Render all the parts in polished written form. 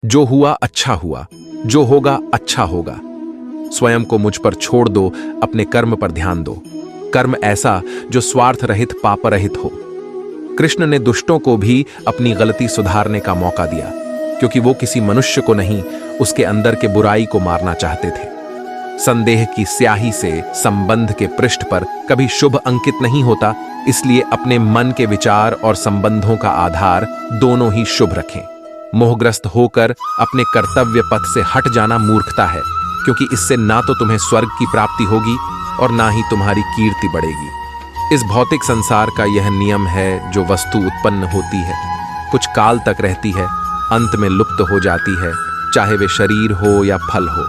जो हुआ अच्छा हुआ, जो होगा अच्छा होगा। स्वयं को मुझ पर छोड़ दो, अपने कर्म पर ध्यान दो। कर्म ऐसा जो स्वार्थ रहित पाप रहित हो। कृष्ण ने दुष्टों को भी अपनी गलती सुधारने का मौका दिया, क्योंकि वो किसी मनुष्य को नहीं, उसके अंदर के बुराई को मारना चाहते थे। संदेह की स्याही से संबंध के पृष्ठ पर कभी शुभ अंकित नहीं होता, इसलिए अपने मन के विचार और संबंधों का आधार दोनों ही शुभ रखें। मोहग्रस्त होकर अपने कर्तव्य पथ से हट जाना मूर्खता है, क्योंकि इससे ना तो तुम्हें स्वर्ग की प्राप्ति होगी और ना ही तुम्हारी कीर्ति बढ़ेगी। इस भौतिक संसार का यह नियम है, जो वस्तु उत्पन्न होती है, कुछ काल तक रहती है, अंत में लुप्त हो जाती है, चाहे वे शरीर हो या फल हो।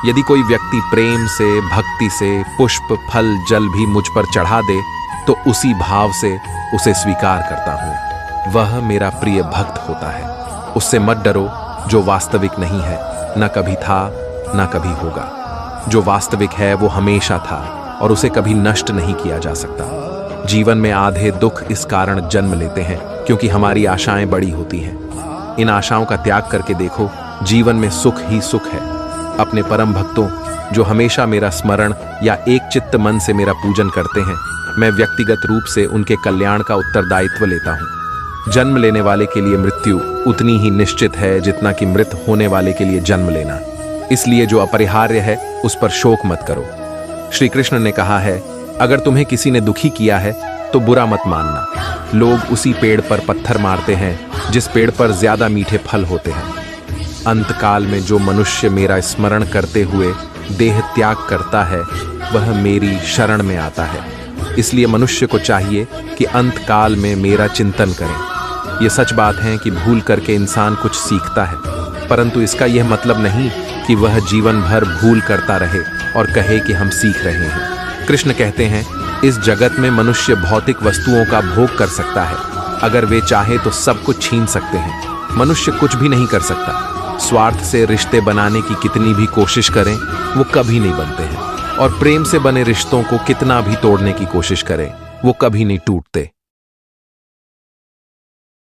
यदि कोई व्यक्ति प्रेम से, भक्ति से पुष्प, फल, जल भी मुझ पर चढ़ा दे, तो उसी भाव से उसे स्वीकार करता हूं। वह मेरा प्रिय भक्त होता है। उससे मत डरो, जो वास्तविक नहीं है, न कभी था न कभी होगा। जो वास्तविक है वो हमेशा था और उसे कभी नष्ट नहीं किया जा सकता। जीवन में आधे दुख इस कारण जन्म लेते हैं क्योंकि हमारी आशाएं बड़ी होती हैं। इन आशाओं का त्याग करके देखो, जीवन में सुख ही सुख है। अपने परम भक्तों, जो हमेशा मेरा स्मरण या एक चित्त मन से मेरा पूजन करते हैं, मैं व्यक्तिगत रूप से उनके कल्याण का उत्तरदायित्व लेता हूँ। जन्म लेने वाले के लिए मृत्यु उतनी ही निश्चित है जितना कि मृत होने वाले के लिए जन्म लेना। इसलिए जो अपरिहार्य है उस पर शोक मत करो। श्री कृष्ण ने कहा है, अगर तुम्हें किसी ने दुखी किया है तो बुरा मत मानना। लोग उसी पेड़ पर पत्थर मारते हैं जिस पेड़ पर ज्यादा मीठे फल होते हैं। अंतकाल में जो मनुष्य मेरा स्मरण करते हुए देह त्याग करता है, वह मेरी शरण में आता है। इसलिए मनुष्य को चाहिए कि अंतकाल में मेरा चिंतन करें। यह सच बात है कि भूल करके इंसान कुछ सीखता है, परंतु इसका यह मतलब नहीं कि वह जीवन भर भूल करता रहे और कहे कि हम सीख रहे हैं। कृष्ण कहते हैं, इस जगत में मनुष्य भौतिक वस्तुओं का भोग कर सकता है। अगर वे चाहे तो सब कुछ छीन सकते हैं। मनुष्य कुछ भी नहीं कर सकता। स्वार्थ से रिश्ते बनाने की कितनी भी कोशिश करें, वो कभी नहीं बनते हैं। और प्रेम से बने रिश्तों को कितना भी तोड़ने की कोशिश करें, वो कभी नहीं टूटते।